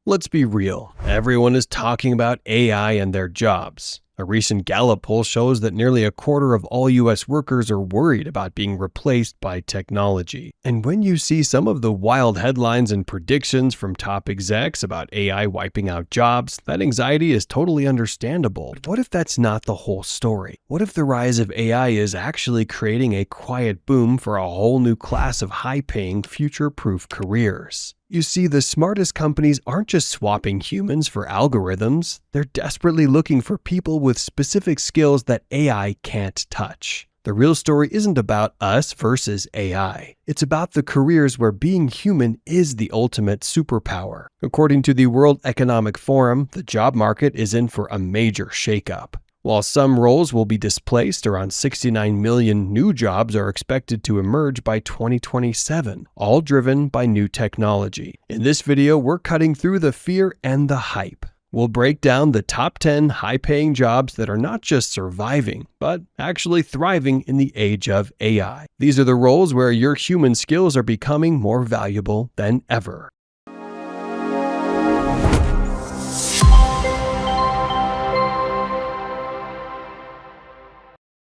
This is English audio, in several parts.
Let's be real, everyone is talking about AI and their jobs. A recent Gallup poll shows that nearly a quarter of all U.S. workers are worried about being replaced by technology. And when you see some of the wild headlines and predictions from top execs about AI wiping out jobs, that anxiety is totally understandable. But what if that's not the whole story? What if the rise of AI is actually creating a quiet boom for a whole new class of high-paying, future-proof careers? You see, the smartest companies aren't just swapping humans for algorithms, they're desperately looking for people with specific skills that AI can't touch. The real story isn't about us versus AI. It's about the careers where being human is the ultimate superpower. According to the World Economic Forum, the job market is in for a major shakeup. While some roles will be displaced, around 69 million new jobs are expected to emerge by 2027, all driven by new technology. In this video, we're cutting through the fear and the hype. We'll break down the top 10 high-paying jobs that are not just surviving, but actually thriving in the age of AI. These are the roles where your human skills are becoming more valuable than ever.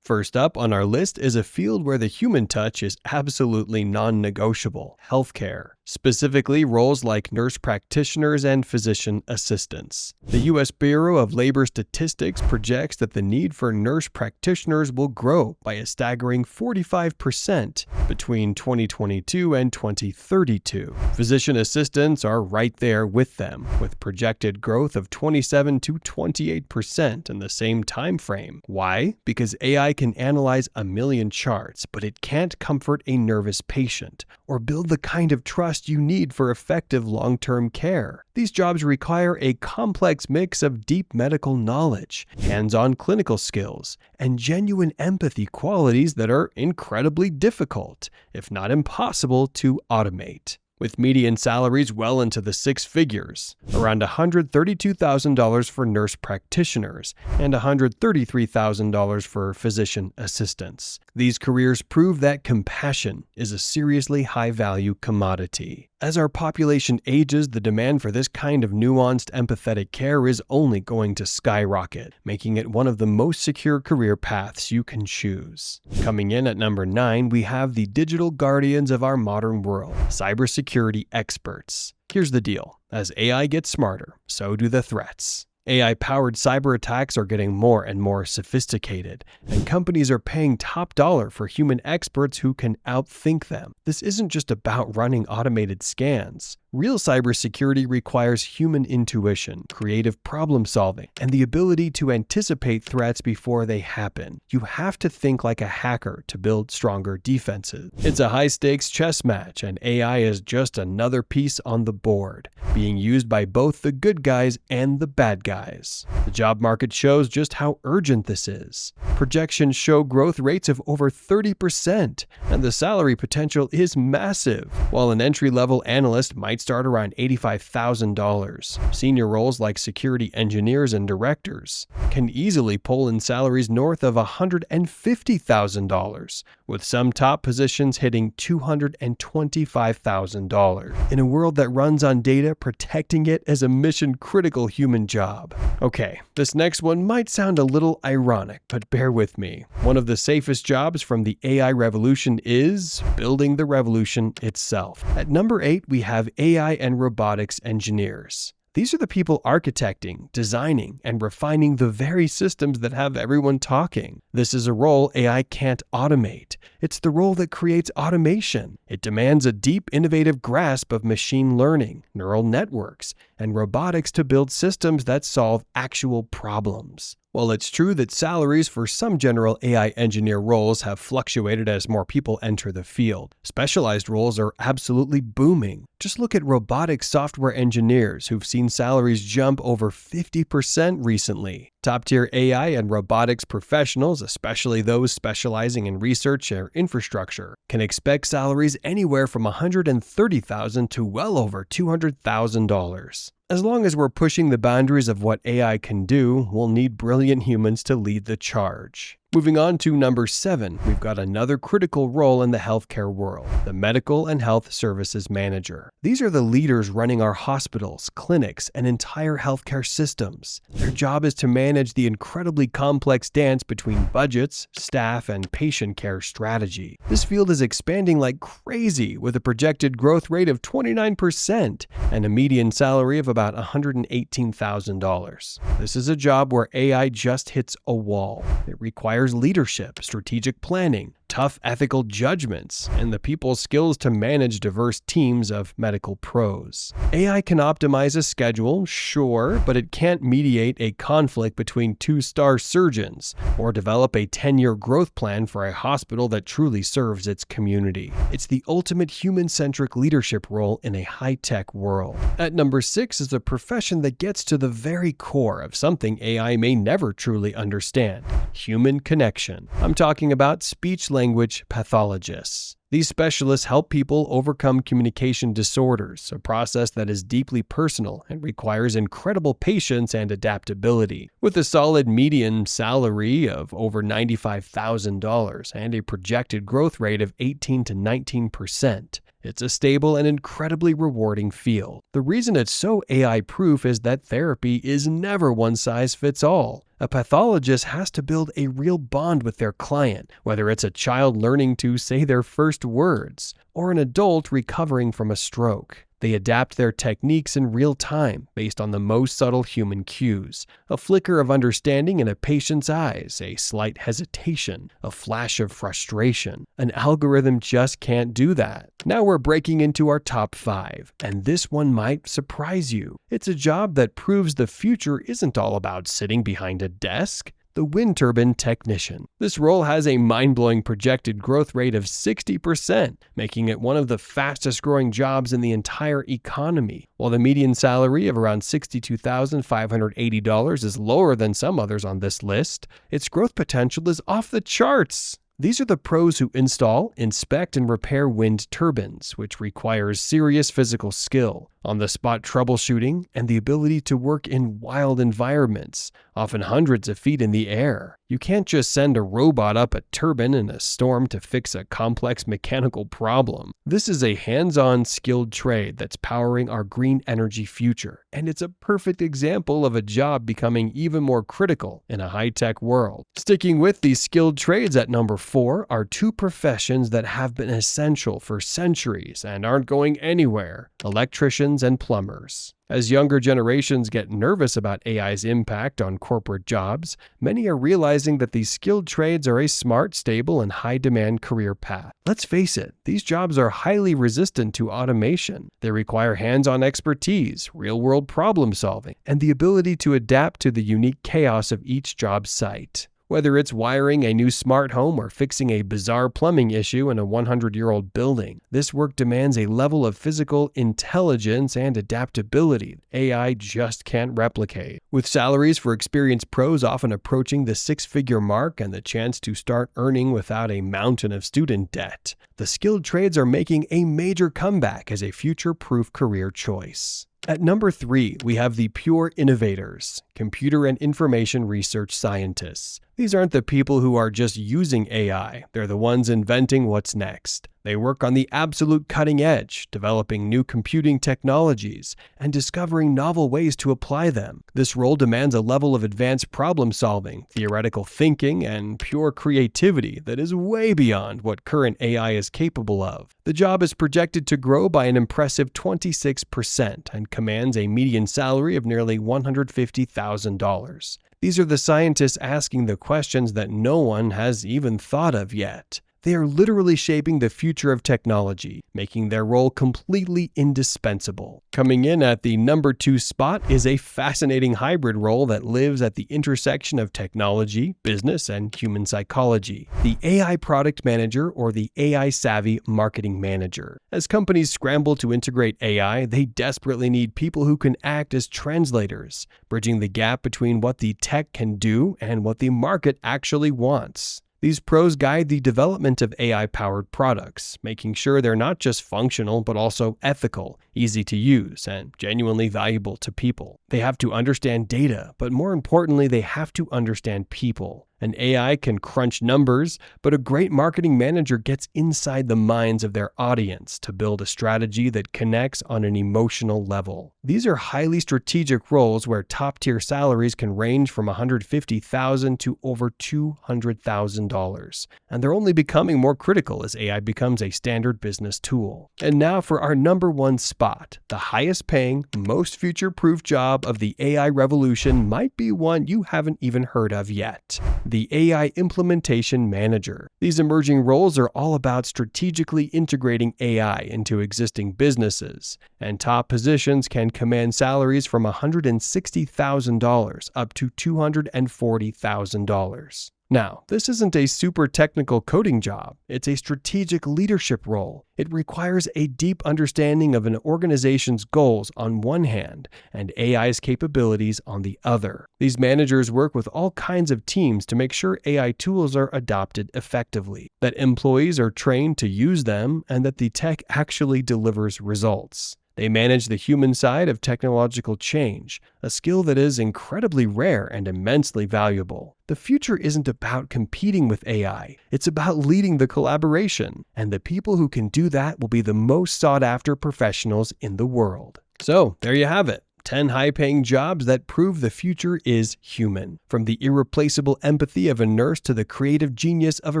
First up on our list is a field where the human touch is absolutely non-negotiable: healthcare. Specifically, roles like nurse practitioners and physician assistants. The U.S. Bureau of Labor Statistics projects that the need for nurse practitioners will grow by a staggering 45% between 2022 and 2032. Physician assistants are right there with them, with projected growth of 27 to 28% in the same time frame. Why? Because AI can analyze a million charts, but it can't comfort a nervous patient or build the kind of trust you need for effective long-term care. These jobs require a complex mix of deep medical knowledge, hands-on clinical skills, and genuine empathy, qualities that are incredibly difficult, if not impossible, to automate. With median salaries well into the six figures, around $132,000 for nurse practitioners and $133,000 for physician assistants. These careers prove that compassion is a seriously high-value commodity. As our population ages, the demand for this kind of nuanced, empathetic care is only going to skyrocket, making it one of the most secure career paths you can choose. Coming in at number 9, we have the digital guardians of our modern world, cybersecurity experts. Here's the deal: as AI gets smarter, so do the threats. AI-powered cyber attacks are getting more and more sophisticated, and companies are paying top dollar for human experts who can outthink them. This isn't just about running automated scans. Real cybersecurity requires human intuition, creative problem solving, and the ability to anticipate threats before they happen. You have to think like a hacker to build stronger defenses. It's a high-stakes chess match, and AI is just another piece on the board, being used by both the good guys and the bad guys. The job market shows just how urgent this is. Projections show growth rates of over 30%, and the salary potential is massive. While an entry-level analyst might start around $85,000, senior roles like security engineers and directors can easily pull in salaries north of $150,000, with some top positions hitting $225,000. In a world that runs on data, protecting it is a mission-critical human job. Okay, this next one might sound a little ironic, but bear with me. One of the safest jobs from the AI revolution is building the revolution itself. At number 8, we have AI and robotics engineers. These are the people architecting, designing, and refining the very systems that have everyone talking. This is a role AI can't automate. It's the role that creates automation. It demands a deep, innovative grasp of machine learning, neural networks, and robotics to build systems that solve actual problems. While it's true that salaries for some general AI engineer roles have fluctuated as more people enter the field, specialized roles are absolutely booming. Just look at robotics software engineers who've seen salaries jump over 50% recently. Top-tier AI and robotics professionals, especially those specializing in research or infrastructure, can expect salaries anywhere from $130,000 to well over $200,000. As long as we're pushing the boundaries of what AI can do, we'll need brilliant humans to lead the charge. Moving on to number 7, we've got another critical role in the healthcare world, the Medical and Health Services Manager. These are the leaders running our hospitals, clinics, and entire healthcare systems. Their job is to manage the incredibly complex dance between budgets, staff, and patient care strategy. This field is expanding like crazy, with a projected growth rate of 29% and a median salary of about $118,000. This is a job where AI just hits a wall. It requires leadership, strategic planning, tough ethical judgments, and the people's skills to manage diverse teams of medical pros. AI can optimize a schedule, sure, but it can't mediate a conflict between two-star surgeons or develop a 10-year growth plan for a hospital that truly serves its community. It's the ultimate human-centric leadership role in a high-tech world. At number 6 is a profession that gets to the very core of something AI may never truly understand: human connection. I'm talking about speech-language pathologists. These specialists help people overcome communication disorders, a process that is deeply personal and requires incredible patience and adaptability. With a solid median salary of over $95,000 and a projected growth rate of 18 to 19%, it's a stable and incredibly rewarding field. The reason it's so AI-proof is that therapy is never one size fits all. A pathologist has to build a real bond with their client, whether it's a child learning to say their first words or an adult recovering from a stroke. They adapt their techniques in real time based on the most subtle human cues: a flicker of understanding in a patient's eyes, a slight hesitation, a flash of frustration. An algorithm just can't do that. Now we're breaking into our top 5, and this one might surprise you. It's a job that proves the future isn't all about sitting behind a desk. The wind turbine technician. This role has a mind-blowing projected growth rate of 60%, making it one of the fastest growing jobs in the entire economy. While the median salary of around $62,580 is lower than some others on this list, its growth potential is off the charts. These are the pros who install, inspect, and repair wind turbines, which requires serious physical skill, on-the-spot troubleshooting, and the ability to work in wild environments, often hundreds of feet in the air. You can't just send a robot up a turbine in a storm to fix a complex mechanical problem. This is a hands-on, skilled trade that's powering our green energy future, and it's a perfect example of a job becoming even more critical in a high-tech world. Sticking with these skilled trades at number 4 are 2 professions that have been essential for centuries and aren't going anywhere: electricians and plumbers. As younger generations get nervous about AI's impact on corporate jobs, many are realizing that these skilled trades are a smart, stable, and high-demand career path. Let's face it, these jobs are highly resistant to automation. They require hands-on expertise, real-world problem-solving, and the ability to adapt to the unique chaos of each job site. Whether it's wiring a new smart home or fixing a bizarre plumbing issue in a 100-year-old building, this work demands a level of physical intelligence and adaptability AI just can't replicate. With salaries for experienced pros often approaching the 6-figure mark and the chance to start earning without a mountain of student debt, the skilled trades are making a major comeback as a future-proof career choice. At number 3, we have the pure innovators, computer and information research scientists. These aren't the people who are just using AI, they're the ones inventing what's next. They work on the absolute cutting edge, developing new computing technologies and discovering novel ways to apply them. This role demands a level of advanced problem solving, theoretical thinking, and pure creativity that is way beyond what current AI is capable of. The job is projected to grow by an impressive 26% and commands a median salary of nearly $150,000. These are the scientists asking the questions that no one has even thought of yet. They are literally shaping the future of technology, making their role completely indispensable. Coming in at the number 2 spot is a fascinating hybrid role that lives at the intersection of technology, business, and human psychology: the AI product manager, or the AI-savvy marketing manager. As companies scramble to integrate AI, they desperately need people who can act as translators, bridging the gap between what the tech can do and what the market actually wants. These pros guide the development of AI-powered products, making sure they're not just functional but also ethical, easy to use, and genuinely valuable to people. They have to understand data, but more importantly, they have to understand people. An AI can crunch numbers, but a great marketing manager gets inside the minds of their audience to build a strategy that connects on an emotional level. These are highly strategic roles where top-tier salaries can range from $150,000 to over $200,000, and they're only becoming more critical as AI becomes a standard business tool. And now for our number one spot, the highest paying, most future-proof job of the AI revolution might be one you haven't even heard of yet: the AI Implementation Manager. These emerging roles are all about strategically integrating AI into existing businesses, and top positions can command salaries from $160,000 up to $240,000. Now, this isn't a super technical coding job, it's a strategic leadership role. It requires a deep understanding of an organization's goals on one hand and AI's capabilities on the other. These managers work with all kinds of teams to make sure AI tools are adopted effectively, that employees are trained to use them, and that the tech actually delivers results. They manage the human side of technological change, a skill that is incredibly rare and immensely valuable. The future isn't about competing with AI, it's about leading the collaboration, and the people who can do that will be the most sought-after professionals in the world. So, there you have it. 10 high-paying jobs that prove the future is human. From the irreplaceable empathy of a nurse to the creative genius of a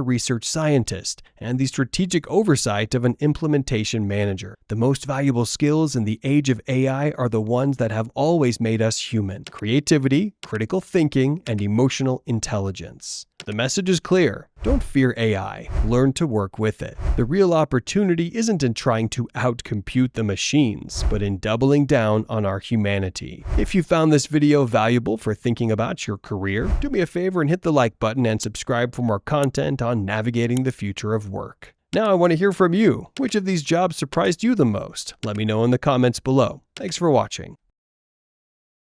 research scientist, and the strategic oversight of an implementation manager. The most valuable skills in the age of AI are the ones that have always made us human: creativity, critical thinking, and emotional intelligence. The message is clear. Don't fear AI. Learn to work with it. The real opportunity isn't in trying to outcompute the machines, but in doubling down on our humanity. If you found this video valuable for thinking about your career, do me a favor and hit the like button and subscribe for more content on navigating the future of work. Now I want to hear from you. Which of these jobs surprised you the most? Let me know in the comments below. Thanks for watching.